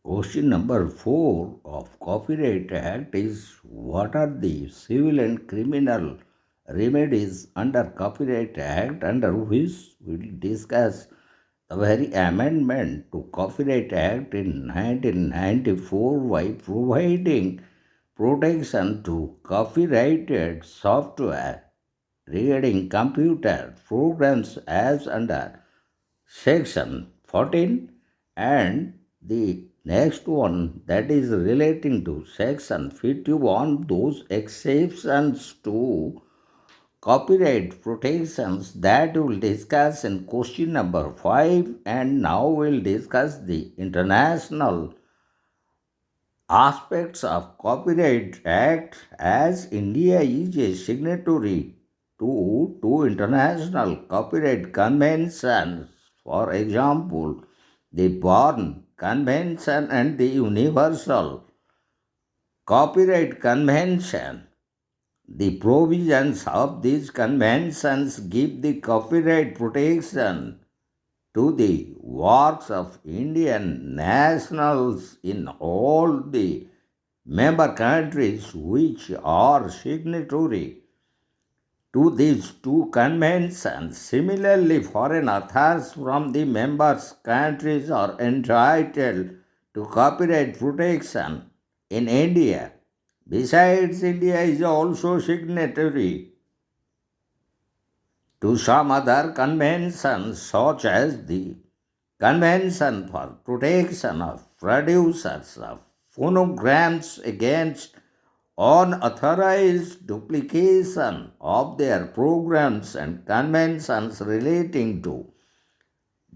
Question number 4 of Copyright Act is what are the civil and criminal remedies under Copyright Act under which we will discuss the very amendment to Copyright Act in 1994 by providing protection to copyrighted software regarding computer programs as under Section 14 and the next one that is relating to Section 51, those exceptions to copyright protections that we'll discuss in question number 5, and now we'll discuss the international aspects of Copyright Act as India is a signatory to two international copyright conventions, for example, the Berne Convention and the Universal Copyright Convention. The provisions of these conventions give the copyright protection to the works of Indian nationals in all the member countries which are signatory to these two conventions. Similarly, foreign authors from the member countries are entitled to copyright protection in India. Besides, India is also signatory to some other conventions, such as the Convention for Protection of Producers of Phonograms against unauthorized duplication of their programs and conventions relating to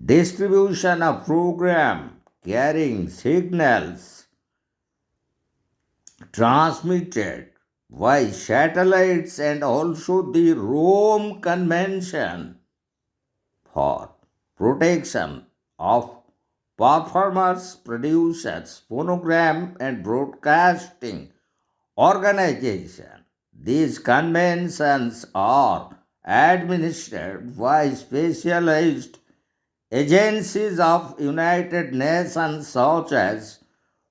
distribution of program carrying signals transmitted by satellites, and also the Rome Convention for protection of performers, producers, phonogram and broadcasting organization. These conventions are administered by specialized agencies of United Nations such as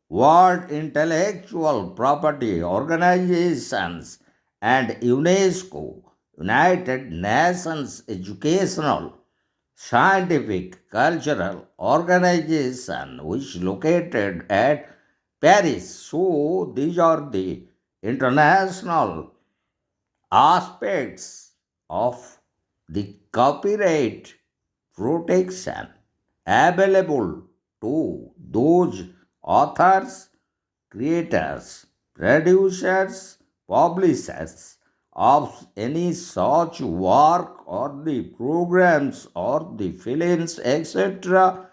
World Intellectual Property Organizations and UNESCO, United Nations Educational, Scientific, Cultural Organization, which is located at Paris. So these are the international aspects of the copyright protection available to those authors, creators, producers, publishers of any such work or the programs or the films, etc.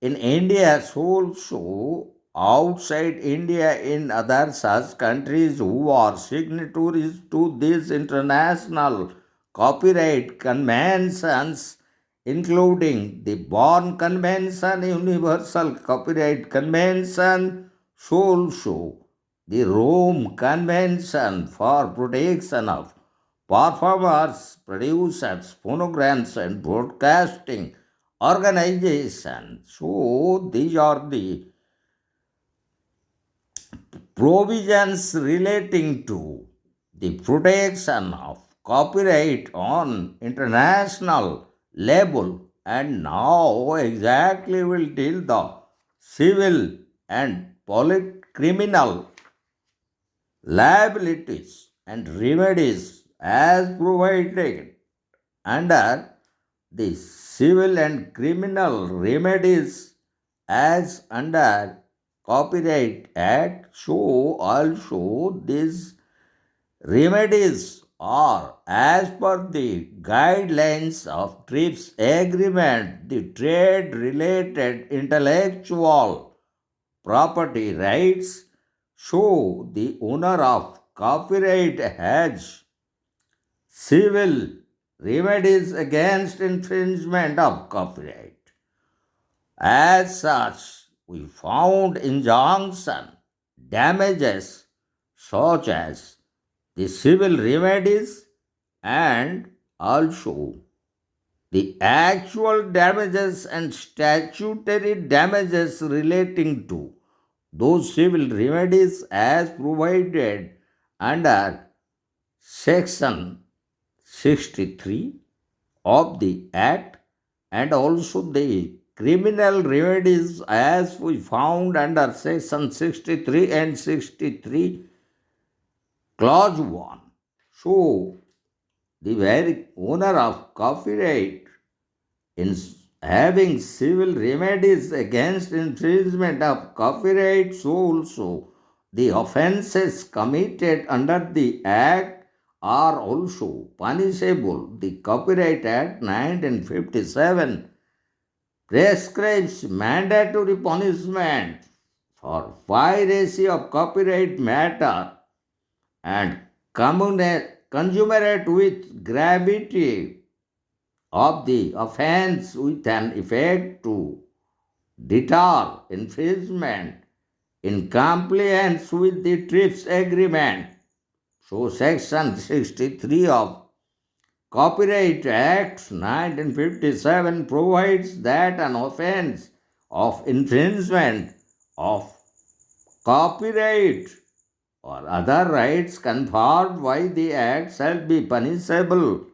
In India, also outside India, in other such countries who are signatories to these international copyright conventions, including the Berne Convention, Universal Copyright Convention, so also the Rome Convention for Protection of Performers, Producers, Phonograms and Broadcasting Organization. So these are the provisions relating to the protection of copyright on international level. And now exactly will deal the civil and criminal liabilities and remedies as provided under the civil and criminal remedies as under Copyright Act. So also these remedies are as per the guidelines of TRIPS agreement, the trade related intellectual property rights. So the owner of copyright has civil remedies against infringement of copyright. As such, we found injunction damages such as the civil remedies and also the actual damages and statutory damages relating to those civil remedies as provided under Section 63 of the Act, and also the criminal remedies as we found under Section 63 and 63 Clause 1. So, the very owner of copyright in having civil remedies against infringement of copyright, so also the offences committed under the Act are also punishable. The Copyright Act 1957 prescribes mandatory punishment for piracy of copyright matter and consummate with gravity of the offence with an effect to deter infringement in compliance with the TRIPS agreement. So, Section 63 of Copyright Act 1957 provides that an offence of infringement of copyright or other rights conferred by the Act shall be punishable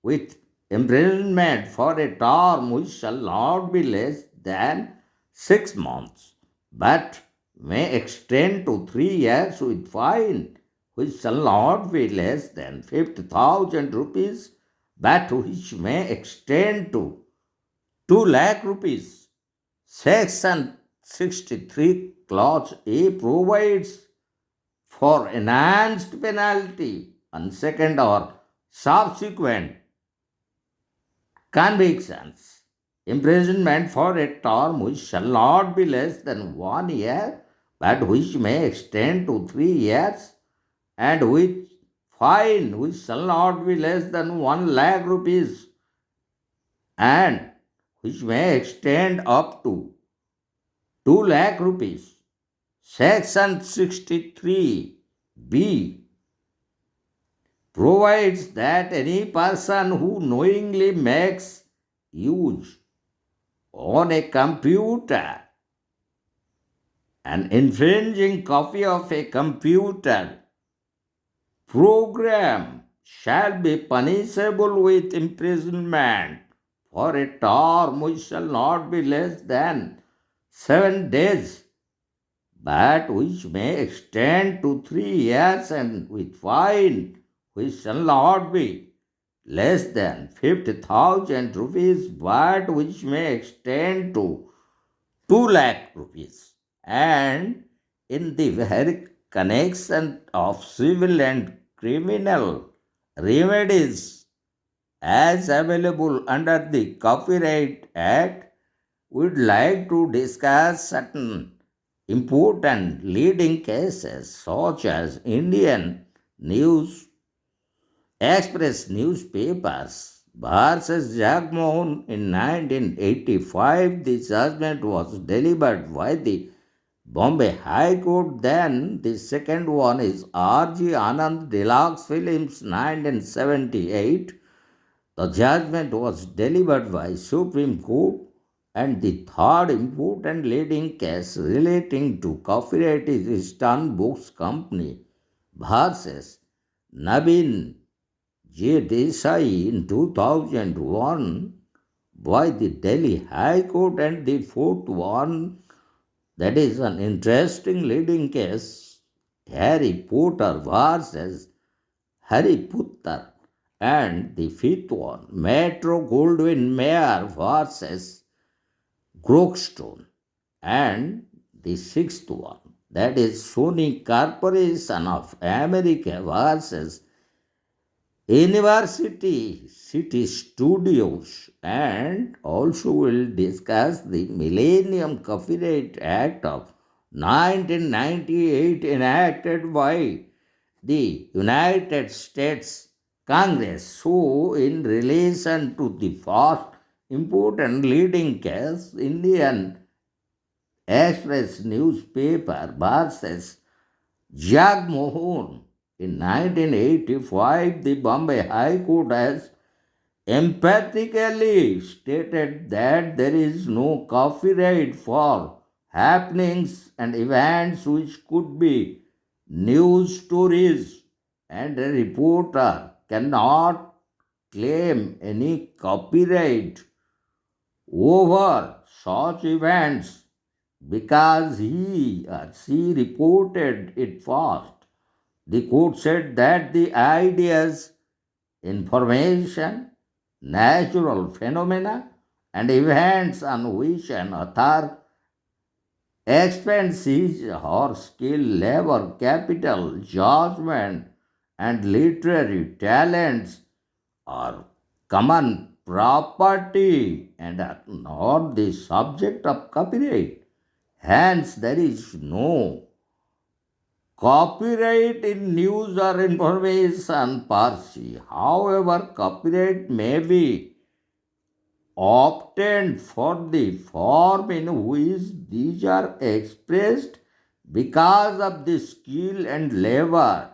with imprisonment for a term which shall not be less than 6 months, but may extend to 3 years with fine, which shall not be less than 50,000 rupees, but which may extend to 2 lakh rupees. Section 63 Clause A provides for enhanced penalty on second or subsequent convictions. Imprisonment for a term which shall not be less than 1 year, but which may extend to 3 years, and with fine which shall not be less than 1 lakh rupees, and which may extend up to 2 lakh rupees. Section 63B provides that any person who knowingly makes use on a computer an infringing copy of a computer program shall be punishable with imprisonment for a term which shall not be less than 7 days, but which may extend to 3 years, and with fine which shall not be less than 50,000 rupees, but which may extend to 2 lakh rupees. And in the very connection of civil and criminal remedies as available under the Copyright Act, we'd like to discuss certain important leading cases such as Indian News Express newspapers versus Jagmohan in 1985. The judgment was delivered by the Bombay High Court. Then the second one is R.G. Anand Deluxe Films 1978. The judgment was delivered by Supreme Court. And the third important leading case relating to copyright is Eastern Books Company versus Naveen J. Desai in 2001 by the Delhi High Court. And the fourth one, that is an interesting leading case, Harry Potter versus Harry Potter. And the fifth one, Metro Goldwyn Mayer versus Grokstone. And the sixth one, that is Sony Corporation of America versus University City Studios. And also will discuss the Millennium Copyright Act of 1998 enacted by the United States Congress. So, in relation to the first important leading case, Indian Express newspaper versus Jagmohan in 1985, the Bombay High Court has emphatically stated that there is no copyright for happenings and events which could be news stories, and a reporter cannot claim any copyright over such events because he or she reported it first. The court said that the ideas, information, natural phenomena, and events on which an author expends his or skill, labor, capital, judgment, and literary talents are common property and are not the subject of copyright. Hence, there is no copyright in news or information per se. However, copyright may be obtained for the form in which these are expressed because of the skill and labor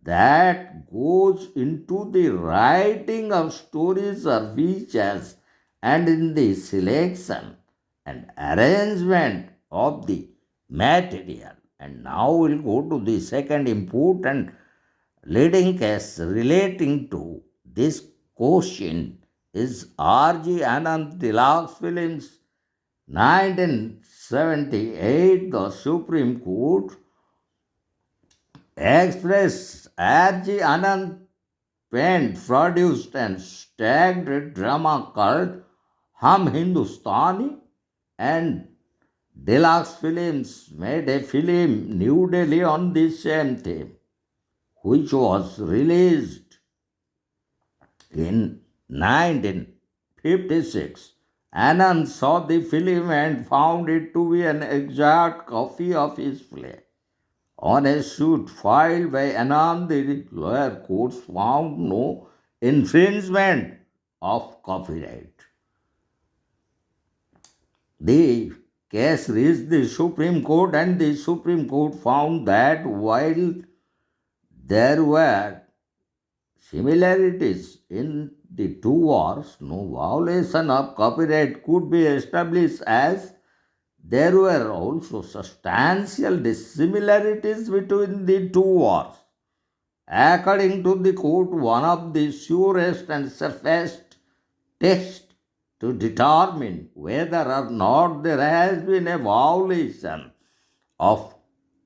that goes into the writing of stories or features and in the selection and arrangement of the material. And now we'll go to the second important leading case relating to this question is R.G. Anand Tilak's films 1978. The Supreme Court expressed R.G. Anand penned, produced and staged a drama called Hum Hindustani, and Deluxe Films made a film New Delhi on the same theme, which was released in 1956. Anand saw the film and found it to be an exact copy of his play. On a suit filed by Anand, the lower courts found no infringement of copyright. The case reached the Supreme Court, and the Supreme Court found that while there were similarities in the two works, no violation of copyright could be established, as there were also substantial dissimilarities between the two works. According to the court, one of the surest and safest tests to determine whether or not there has been a violation of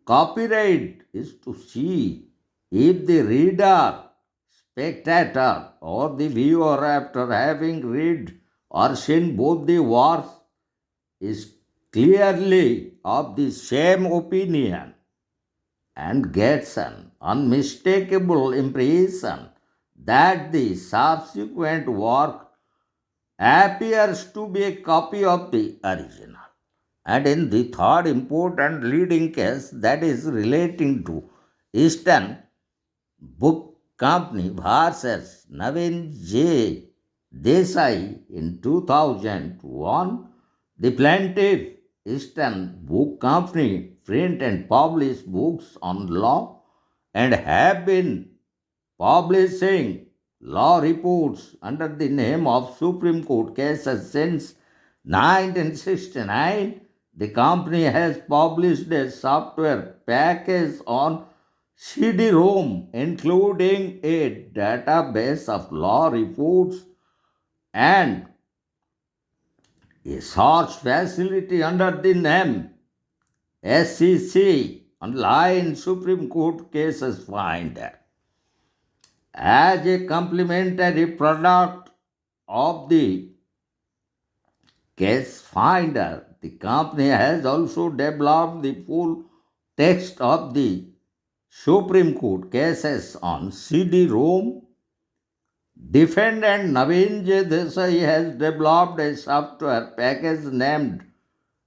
copyright is to see if the reader, spectator, or the viewer, after having read or seen both the works, is clearly of the same opinion and gets an unmistakable impression that the subsequent work appears to be a copy of the original. And in the third important leading case, that is relating to Eastern Book Company versus Navin J. Desai in 2001, the plaintiff, Eastern Book Company, print and publish books on law and have been publishing law reports under the name of Supreme Court cases since 1969. The company has published a software package on CD-ROM, including a database of law reports and a search facility under the name SEC Online Supreme Court Cases Finder. As a complementary product of the Case Finder, the company has also developed the full text of the Supreme Court cases on CD-ROM. Defendant Navin J. Desai has developed a software package named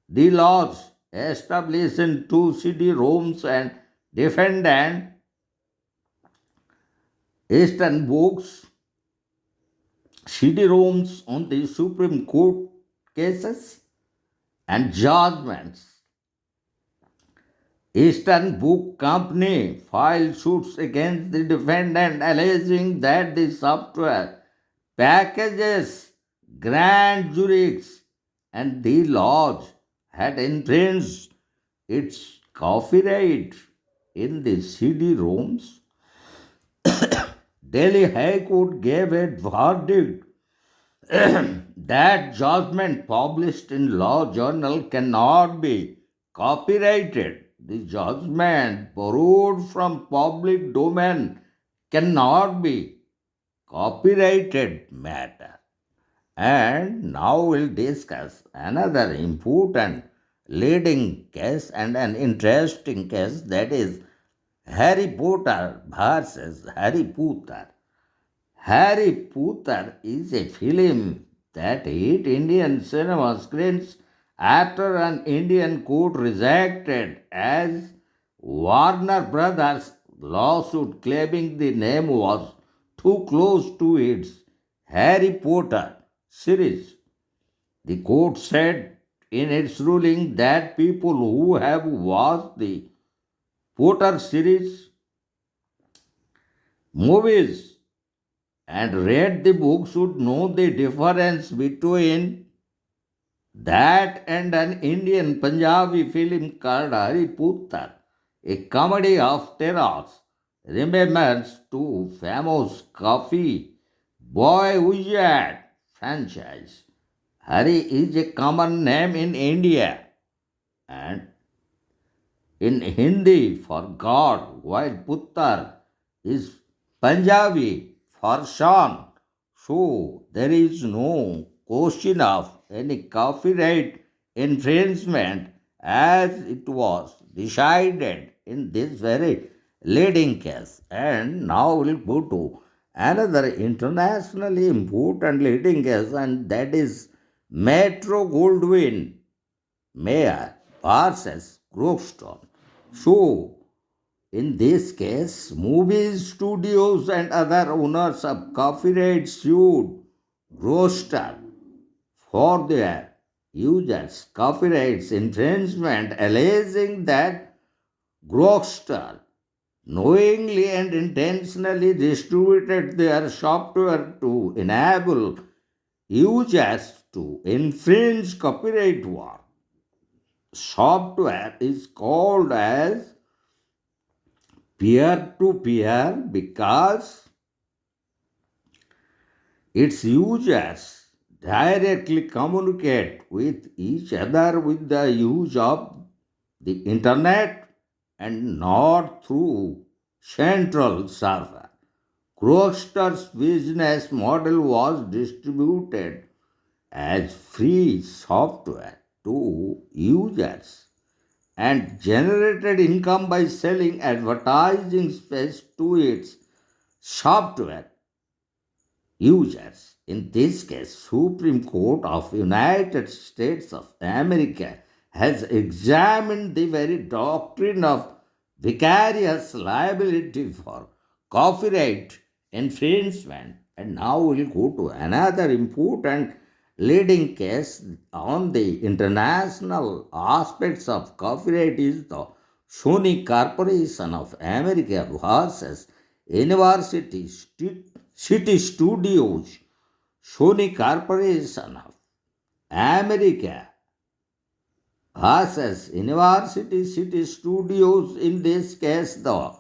The Laws, established in two CD-ROMs, and defendant Eastern Books CD-ROMs on the Supreme Court cases and judgments. Eastern Book Company filed suits against the defendant alleging that the software packages grand juries and the laws had infringed its copyright in the CD-ROMs, Delhi High Court gave a verdict that judgment published in law journal cannot be copyrighted. The judgment borrowed from public domain cannot be copyrighted matter. And now we'll discuss another important leading case and an interesting case, that is Harry Potter versus Harry Potter. Harry Potter is a film that hit Indian cinema screens after an Indian court rejected as Warner Brothers lawsuit claiming the name was too close to its Harry Potter series. The court said in its ruling that people who have watched the Potter series movies and read the book should know the difference between that and an Indian Punjabi film called Hari Puttar, a comedy of terrors, remembers to famous coffee boy wizard franchise. Hari is a common name in India and in Hindi for God, while Puttar is Punjabi for son. So there is no question of any copyright infringement as it was decided in this very leading case. And now we'll go to another internationally important leading case, and that is Metro Goldwyn Mayer versus Crookstone. So, in this case, movie studios and other owners of copyright sued Roster for their users' copyrights infringement, alleging that Grokster knowingly and intentionally distributed their software to enable users to infringe copyright work. Software is called as peer to peer because its users directly communicate with each other with the use of the internet and not through central server. Grokster's business model was distributed as free software to users and generated income by selling advertising space to its software users. In this case, Supreme Court of United States of America has examined the very doctrine of vicarious liability for copyright infringement. And now we'll go to another important leading case on the international aspects of copyright is the Sony Corporation of America versus University City Studios. Sony Corporation of America versus University City Studios. In this case, the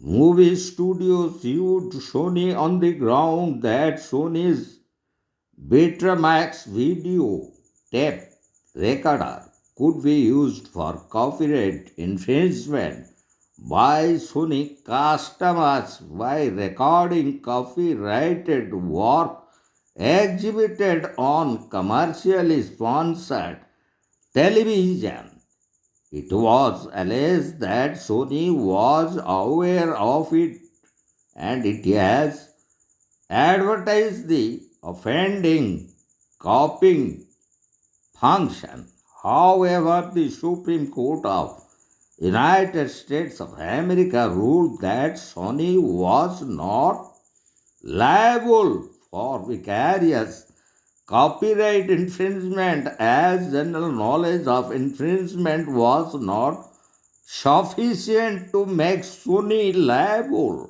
movie studios sued Sony on the ground that Sony's Betamax video tape recorder could be used for copyright infringement by Sony customers by recording copyrighted work exhibited on commercially sponsored television. It was alleged that Sony was aware of it and it has advertised the offending copying function. However, the Supreme Court of United States of America ruled that Sony was not liable for vicarious copyright infringement as general knowledge of infringement was not sufficient to make Sony liable.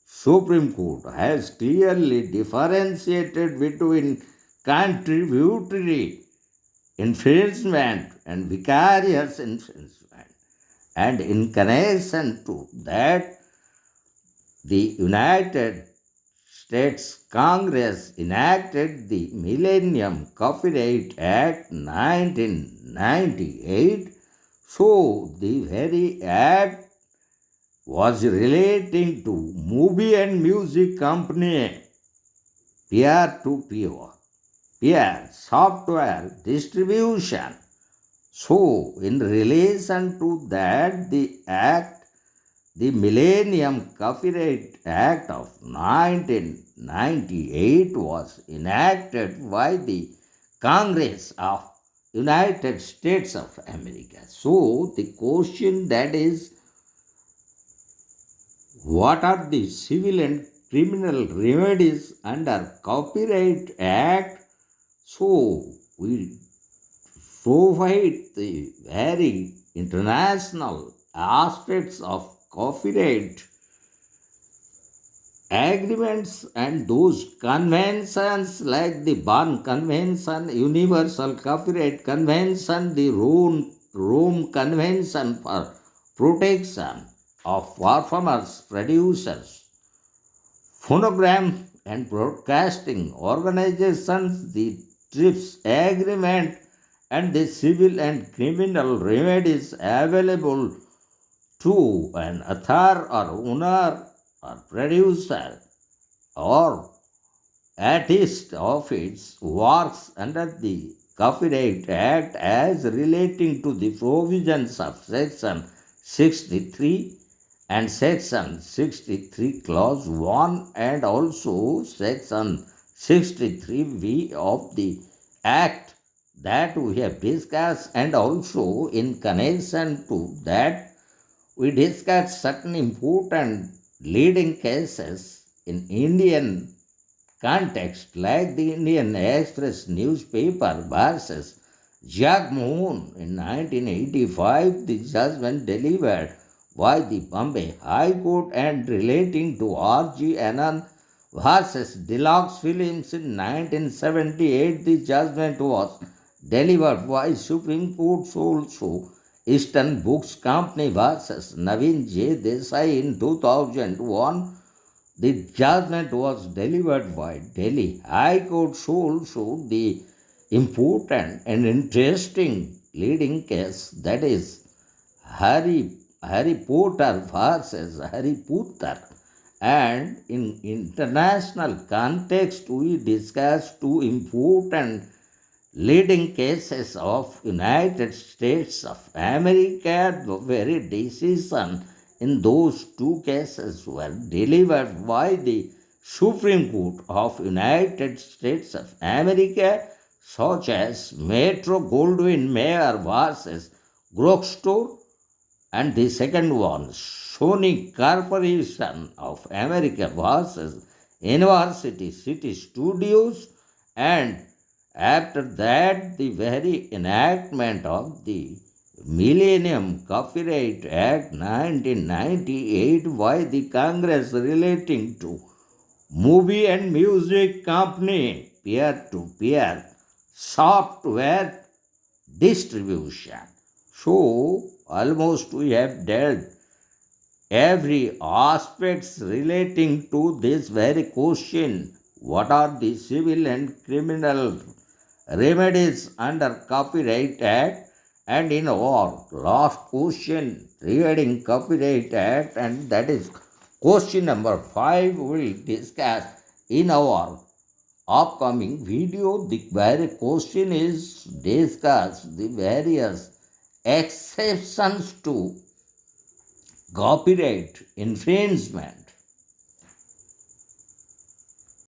Supreme Court has clearly differentiated between contributory infringement and vicarious infringement. And in connection to that, the United States Congress enacted the Millennium Copyright Act 1998. So, the very act was relating to movie and music company peer-to-peer, peer software distribution. So, in relation to that, the Millennium Copyright Act of 1998 was enacted by the Congress of United States of America. So, the question that is, what are the civil and criminal remedies under Copyright Act? So, we provide the very international aspects of copyright agreements and those conventions like the Bern Convention, Universal Copyright Convention, the Rome Convention for Protection of Performers, Producers, Phonogram and Broadcasting Organizations, the TRIPS Agreement, and the civil and criminal remedies available to an author or owner or producer or artist of its works under the Copyright Act as relating to the provisions of Section 63 and Section 63 Clause 1 and also Section 63V of the Act that we have discussed, and also in connection to that we discussed certain important leading cases in Indian context like the Indian Express newspaper versus Jagmohan in 1985, the judgment delivered by the Bombay High Court, and relating to R.G. Anand versus Deluxe Films in 1978, the judgment was delivered by Supreme Court. Also, Eastern Books Company versus Naveen J. Desai in 2001, the judgment was delivered by Delhi High Court. Also, the important and interesting leading case, that is Harry Potter versus Harry Potter. And in international context, we discussed two important leading cases of United States of America. The very decision in those two cases were delivered by the Supreme Court of United States of America, such as Metro Goldwyn Mayer versus Grokstore, and the second one, Sony Corporation of America versus University City Studios, and after that, the very enactment of the Millennium Copyright Act 1998 by the Congress relating to movie and music company peer-to-peer software distribution. So, almost we have dealt every aspects relating to this very question. What are the civil and criminal remedies under Copyright Act? And in our last question regarding Copyright Act, and that is question number 5, we will discuss in our upcoming video. The very question is discuss the various exceptions to copyright infringement